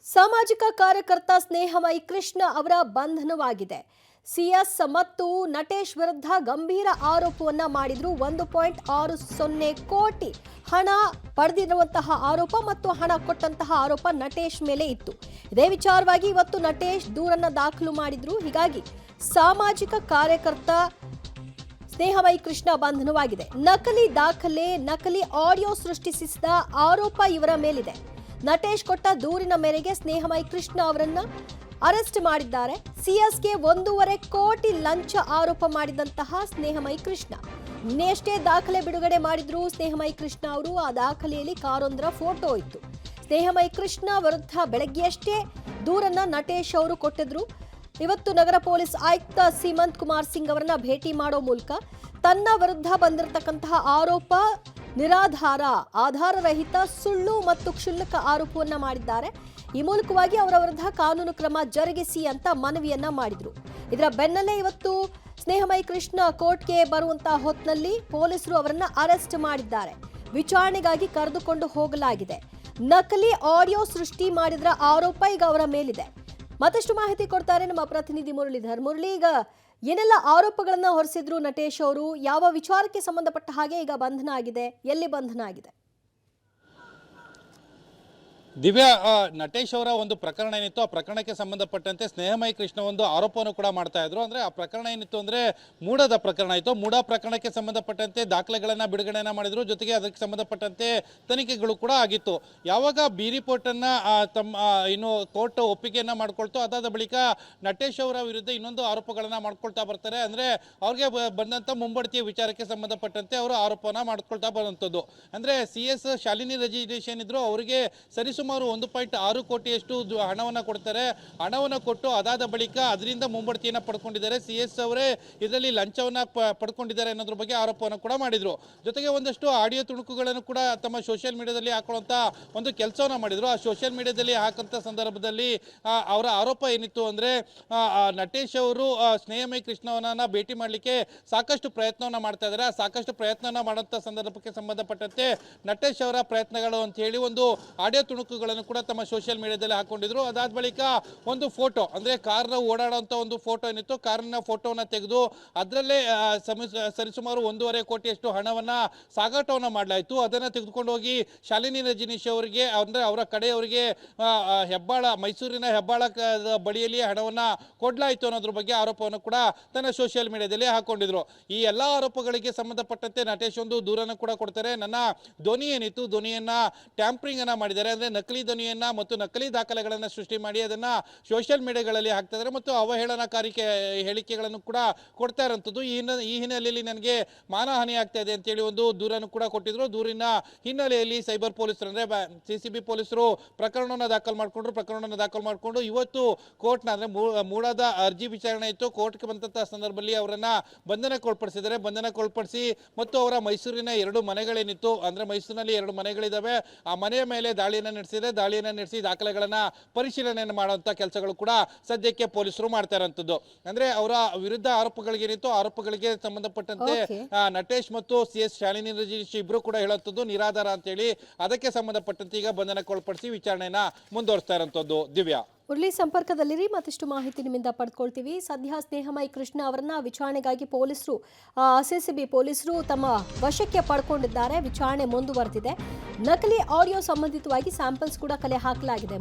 ಸಾಮಾಜಿಕ ಕಾರ್ಯಕರ್ತ ಸ್ನೇಹಮಯಿ ಕೃಷ್ಣ ಅವರ ಬಂಧನವಾಗಿದೆ. ಸಿಎಸ್ ಮತ್ತು ನಟೇಶ್ ವಿರುದ್ಧ ಗಂಭೀರ ಆರೋಪವನ್ನ ಮಾಡಿದ್ರು. 1.60 ಕೋಟಿ ಹಣ ಪಡೆದಿರುವಂತಹ ಆರೋಪ ಮತ್ತು ಹಣ ಕೊಟ್ಟಂತಹ ಆರೋಪ ನಟೇಶ್ ಮೇಲೆ ಇತ್ತು. ಇದೇ ವಿಚಾರವಾಗಿ ಇವತ್ತು ನಟೇಶ್ ದೂರನ್ನ ದಾಖಲು ಮಾಡಿದ್ರು. ಹೀಗಾಗಿ ಸಾಮಾಜಿಕ ಕಾರ್ಯಕರ್ತ ಸ್ನೇಹಮಯಿ ಕೃಷ್ಣ ಬಂಧನವಾಗಿದೆ. ನಕಲಿ ದಾಖಲೆ, ನಕಲಿ ಆಡಿಯೋ ಸೃಷ್ಟಿಸಿದ ಆರೋಪ ಇವರ ಮೇಲಿದೆ. ನಟೇಶ್ ಕೊಟ್ಟ ದೂರಿನ ಮೇರೆಗೆ ಸ್ನೇಹಮಯಿ ಕೃಷ್ಣ ಅವರನ್ನ ಅರೆಸ್ಟ್ ಮಾಡಿದ್ದಾರೆ. ಸಿಎಸ್ಗೆ 1.5 ಕೋಟಿ ಲಂಚ ಆರೋಪ ಮಾಡಿದಂತಹ ಸ್ನೇಹಮಯಿ ಕೃಷ್ಣ ಇನ್ನೆಷ್ಟೇ ದಾಖಲೆ ಬಿಡುಗಡೆ ಮಾಡಿದ್ರು ಸ್ನೇಹಮಯಿ ಕೃಷ್ಣ ಅವರು. ಆ ದಾಖಲೆಯಲ್ಲಿ ಕಾರೊಂದರ ಫೋಟೋ ಇತ್ತು. ಸ್ನೇಹಮಯಿ ಕೃಷ್ಣ ವಿರುದ್ಧ ಬೆಳಗ್ಗೆಯಷ್ಟೇ ದೂರನ್ನ ನಟೇಶ್ ಅವರು ಕೊಟ್ಟಿದ್ರು. ಇವತ್ತು ನಗರ ಪೊಲೀಸ್ ಆಯುಕ್ತ ಸೀಮಂತ್ ಕುಮಾರ್ ಸಿಂಗ್ ಅವರನ್ನ ಭೇಟಿ ಮಾಡೋ ಮೂಲಕ ತನ್ನ ವಿರುದ್ಧ ಬಂದಿರತಕ್ಕಂತಹ ಆರೋಪ ನಿರಾಧಾರ, ಆಧಾರರಹಿತ, ಸುಳ್ಳು ಮತ್ತು ಕ್ಷುಲ್ಲಕ ಆರೋಪವನ್ನ ಮಾಡಿದ್ದಾರೆ. ಈ ಮೂಲಕವಾಗಿ ಅವರ ವಿರುದ್ಧ ಕಾನೂನು ಕ್ರಮ ಜರುಗಿಸಿ ಅಂತ ಮನವಿಯನ್ನ ಮಾಡಿದ್ರು. ಇದರ ಬೆನ್ನಲ್ಲೇ ಇವತ್ತು ಸ್ನೇಹಮಯಿ ಕೃಷ್ಣ ಕೋರ್ಟ್ಗೆ ಬರುವಂತಹ ಹೊತ್ತಿನಲ್ಲಿ ಪೊಲೀಸರು ಅವರನ್ನ ಅರೆಸ್ಟ್ ಮಾಡಿದ್ದಾರೆ. ವಿಚಾರಣೆಗಾಗಿ ಕರೆದುಕೊಂಡು ಹೋಗಲಾಗಿದೆ. ನಕಲಿ ಆಡಿಯೋ ಸೃಷ್ಟಿ ಮಾಡಿದ್ರ ಆರೋಪ ಈಗ ಅವರ ಮೇಲಿದೆ. ಮತ್ತಷ್ಟು ಮಾಹಿತಿ ಕೊಡ್ತಾರೆ ನಮ್ಮ ಪ್ರತಿನಿಧಿ ಮುರಳೀಧರ್. ಮುರಳಿ, ಈಗ ಏನೆಲ್ಲ ಆರೋಪಗಳನ್ನ ಹೊರಿಸಿದ್ರು ನಟೇಶ್ ಅವರು? ಯಾವ ವಿಚಾರಕ್ಕೆ ಸಂಬಂಧಪಟ್ಟ ಹಾಗೆ ಈಗ ಬಂಧನ ಆಗಿದೆ? ಎಲ್ಲಿ ಬಂಧನ ಆಗಿದೆ? ದಿವ್ಯಾ, ನಟೇಶ್ ಅವರ ಒಂದು ಪ್ರಕರಣ ಏನಿತ್ತು, ಆ ಪ್ರಕರಣಕ್ಕೆ ಸಂಬಂಧಪಟ್ಟಂತೆ ಸ್ನೇಹಮಯಿ ಕೃಷ್ಣ ಒಂದು ಆರೋಪವನ್ನು ಕೂಡ ಮಾಡ್ತಾ ಇದ್ರು. ಅಂದ್ರೆ ಆ ಪ್ರಕರಣ ಏನಿತ್ತು ಅಂದ್ರೆ ಮೂಡದ ಪ್ರಕರಣ ಇತ್ತು. ಮೂಡ ಪ್ರಕರಣಕ್ಕೆ ಸಂಬಂಧಪಟ್ಟಂತೆ ದಾಖಲೆಗಳನ್ನ ಬಿಡುಗಡೆಯನ್ನ ಮಾಡಿದ್ರು. ಜೊತೆಗೆ ಅದಕ್ಕೆ ಸಂಬಂಧಪಟ್ಟಂತೆ ತನಿಖೆಗಳು ಕೂಡ ಆಗಿತ್ತು. ಯಾವಾಗ ಬಿ ರಿಪೋರ್ಟ್ ಅನ್ನ ಇನ್ನು ಕೋರ್ಟ್ ಒಪ್ಪಿಗೆಯನ್ನ ಮಾಡ್ಕೊಳ್ತು, ಅದಾದ ಬಳಿಕ ನಟೇಶ್ ಅವರ ವಿರುದ್ಧ ಇನ್ನೊಂದು ಆರೋಪಗಳನ್ನ ಮಾಡ್ಕೊಳ್ತಾ ಬರ್ತಾರೆ. ಅಂದ್ರೆ ಅವ್ರಿಗೆ ಬಂದಂತ ಮುಂಬಡ್ತಿಯ ವಿಚಾರಕ್ಕೆ ಸಂಬಂಧಪಟ್ಟಂತೆ ಅವರು ಆರೋಪವನ್ನ ಮಾಡ್ಕೊಳ್ತಾ ಬರುವಂತದ್ದು. ಅಂದ್ರೆ ಸಿಎಸ್ ಶಾಲಿನಿ ರಿಜಿಸ್ಟ್ರೇಷನ್ ಇದ್ರು, ಅವರಿಗೆ ಸರಿಸುಮಾರು 1.6 ಕೋಟಿಯಷ್ಟು ಹಣವನ್ನು ಕೊಡ್ತಾರೆ. ಹಣವನ್ನು ಕೊಟ್ಟು ಅದಾದ ಬಳಿಕ ಅದರಿಂದ ಮುಂಬಡ್ತಿಯನ್ನು ಪಡ್ಕೊಂಡಿದ್ದಾರೆ. ಸಿಎಸ್ ಅವರೇ ಇದರಲ್ಲಿ ಲಂಚವನ್ನು ಪಡ್ಕೊಂಡಿದ್ದಾರೆ ಅನ್ನೋದ್ರ ಬಗ್ಗೆ ಆರೋಪವನ್ನು ಕೂಡ ಮಾಡಿದ್ರು. ಜೊತೆಗೆ ಒಂದಷ್ಟು ಆಡಿಯೋ ತುಣುಕುಗಳನ್ನು ಕೂಡ ತಮ್ಮ ಸೋಷಿಯಲ್ ಮೀಡಿಯಾದಲ್ಲಿ ಹಾಕೊಳ್ಳುವಂತ ಒಂದು ಕೆಲಸವನ್ನ ಮಾಡಿದ್ರು. ಆ ಸೋಷಿಯಲ್ ಮೀಡಿಯಾದಲ್ಲಿ ಹಾಕಂತ ಸಂದರ್ಭದಲ್ಲಿ ಅವರ ಆರೋಪ ಏನಿತ್ತು ಅಂದ್ರೆ ನಟೇಶ್ ಅವರು ಸ್ನೇಹಮಯಿ ಕೃಷ್ಣವನ್ನ ಭೇಟಿ ಮಾಡಲಿಕ್ಕೆ ಸಾಕಷ್ಟು ಪ್ರಯತ್ನವನ್ನ ಮಾಡ್ತಾ ಇದ್ದಾರೆ. ಸಾಕಷ್ಟು ಪ್ರಯತ್ನವನ್ನ ಮಾಡುವಂತ ಸಂದರ್ಭಕ್ಕೆ ಸಂಬಂಧಪಟ್ಟಂತೆ ನಟೇಶ್ ಅವರ ಪ್ರಯತ್ನಗಳು ಅಂತ ಹೇಳಿ ಒಂದು ಆಡಿಯೋ ತುಣುಕು ಕೂಡ ತಮ್ಮ ಸೋಷಿಯಲ್ ಮೀಡಿಯಾದಲ್ಲಿ ಹಾಕೊಂಡಿದ್ರು. ಅದಾದ ಬಳಿಕ ಒಂದು ಫೋಟೋ, ಅಂದ್ರೆ ಕಾರ್ನ ಓಡಾಡುವಂತ ಒಂದು ಫೋಟೋ ಏನಿತ್ತು, ಕಾರಿನ ಫೋಟೋವನ್ನ ತೆಗೆದು ಅದರಲ್ಲೇ ಸರಿಸುಮಾರು 1.5 ಕೋಟಿಯಷ್ಟು ಹಣವನ್ನ ಸಾಗಾಟವನ್ನ ಮಾಡಲಾಯಿತು. ಅದನ್ನ ತೆಗೆದುಕೊಂಡು ಹೋಗಿ ಶಾಲಿನಿ ರಜನೀಶ್ ಅವರಿಗೆ, ಅಂದ್ರೆ ಅವರ ಕಡೆಯವರಿಗೆ ಹೆಬ್ಬಾಳ, ಮೈಸೂರಿನ ಹೆಬ್ಬಾಳ ಬಳಿಯಲ್ಲಿ ಹಣವನ್ನ ಕೊಡ್ಲಾಯಿತು ಅನ್ನೋದ್ರ ಬಗ್ಗೆ ಆರೋಪವನ್ನು ಕೂಡ ತನ್ನ ಸೋಷಿಯಲ್ ಮೀಡಿಯಾದಲ್ಲಿ ಹಾಕೊಂಡಿದ್ರು. ಈ ಎಲ್ಲಾ ಆರೋಪಗಳಿಗೆ ಸಂಬಂಧಪಟ್ಟಂತೆ ನಟೇಶ್ ಒಂದು ದೂರನ್ನು ಕೂಡ ಕೊಡ್ತಾರೆ. ನನ್ನ ಧ್ವನಿ ಏನಿತ್ತು, ಧ್ವನಿಯನ್ನ ಟ್ಯಾಂಪರಿಂಗ್ ಅನ್ನ ಮಾಡಿದ್ದಾರೆ. ಅಂದ್ರೆ ನಕಲಿ ಧ್ವನಿಯನ್ನ ಮತ್ತು ನಕಲಿ ದಾಖಲೆಗಳನ್ನು ಸೃಷ್ಟಿ ಮಾಡಿ ಅದನ್ನ ಸೋಷಿಯಲ್ ಮೀಡಿಯಾಗಳಲ್ಲಿ ಹಾಕ್ತಿದ್ದಾರೆ ಮತ್ತು ಅವಹೇಳನಕಾರಿ ಹೇಳಿಕೆಗಳನ್ನು ಕೂಡ ಕೊಡ್ತಾ ಇರುವಂತದ್ದು. ಈ ಹಿನ್ನೆಲೆಯಲ್ಲಿ ನನಗೆ ಮಾನಹಾನಿ ಆಗ್ತಾ ಇದೆ ಅಂತೇಳಿ ಒಂದು ದೂರನ್ನು ಕೂಡ ಕೊಟ್ಟಿದ್ರು. ದೂರಿನ ಹಿನ್ನೆಲೆಯಲ್ಲಿ ಸೈಬರ್ ಪೊಲೀಸರು, ಅಂದ್ರೆ ಸಿಸಿಬಿ ಪೊಲೀಸರು ಪ್ರಕರಣವನ್ನು ದಾಖಲು ಮಾಡಿಕೊಂಡು ಇವತ್ತು ಕೋರ್ಟ್ನ, ಅಂದ್ರೆ ಮೂಡದ ಅರ್ಜಿ ವಿಚಾರಣೆ ಇತ್ತು, ಕೋರ್ಟ್ಗೆ ಬಂದಂತಹ ಸಂದರ್ಭದಲ್ಲಿ ಅವರನ್ನ ಬಂಧನಕ್ಕೊಳಪಡಿಸಿದ್ದಾರೆ. ಬಂಧನಕ್ಕೊಳಪಡಿಸಿ ಮತ್ತು ಅವರ ಮೈಸೂರಿನ 2 ಮನೆಗಳೇನಿತ್ತು, ಅಂದ್ರೆ ಮೈಸೂರಿನಲ್ಲಿ 2 ಮನೆಗಳಿದ್ದಾವೆ, ಆ ಮನೆಯ ಮೇಲೆ ದಾಳಿಯನ್ನು ನಡೆಸಿ ದಾಖಲೆಗಳನ್ನ ಪರಿಶೀಲನೆಯನ್ನು ಮಾಡುವಂತ ಕೆಲಸಗಳು ಕೂಡ ಸದ್ಯಕ್ಕೆ ಪೊಲೀಸರು ಮಾಡ್ತಾ ಇರುವಂತದ್ದು. ಅಂದ್ರೆ ಅವರ ವಿರುದ್ಧ ಆರೋಪಗಳಿಗೇನಿತ್ತು, ಆರೋಪಗಳಿಗೆ ಸಂಬಂಧಪಟ್ಟಂತೆ ನಟೇಶ್ ಮತ್ತು ಸಿಎಸ್ ಶಾಲಿನಿ ರಜನೀಶ್ ಇಬ್ರು ಕೂಡ ಹೇಳುವಂತದ್ದು ನಿರಾಧಾರ ಅಂತ ಹೇಳಿ ಅದಕ್ಕೆ ಸಂಬಂಧಪಟ್ಟಂತೆ ಈಗ ಬಂಧನಕ್ಕೊಳಪಡಿಸಿ ವಿಚಾರಣೆಯನ್ನ ಮುಂದುವರಿಸ್ತಾ ಇರುವಂತದ್ದು. ದಿವ್ಯಾ, ಮುರಳಿ ಸಂಪರ್ಕದಲ್ಲಿರಿ, ಮತ್ತಷ್ಟು ಮಾಹಿತಿ ನಿಮ್ಮಿಂದ ಪಡ್ಕೊಳ್ತೀವಿ. ಸದ್ಯ ಸ್ನೇಹಮಯಿ ಕೃಷ್ಣ ಅವರನ್ನ ವಿಚಾರಣೆಗಾಗಿ ಪೊಲೀಸರು, ಸಿಸಿಬಿ ಪೊಲೀಸರು ತಮ್ಮ ವಶಕ್ಕೆ ಪಡ್ಕೊಂಡಿದ್ದಾರೆ. ವಿಚಾರಣೆ ಮುಂದುವರೆದಿದೆ. ನಕಲಿ ಆಡಿಯೋ ಸಂಬಂಧಿತವಾಗಿ ಸ್ಯಾಂಪಲ್ಸ್ ಕೂಡ ಕಲೆ ಹಾಕಲಾಗಿದೆ.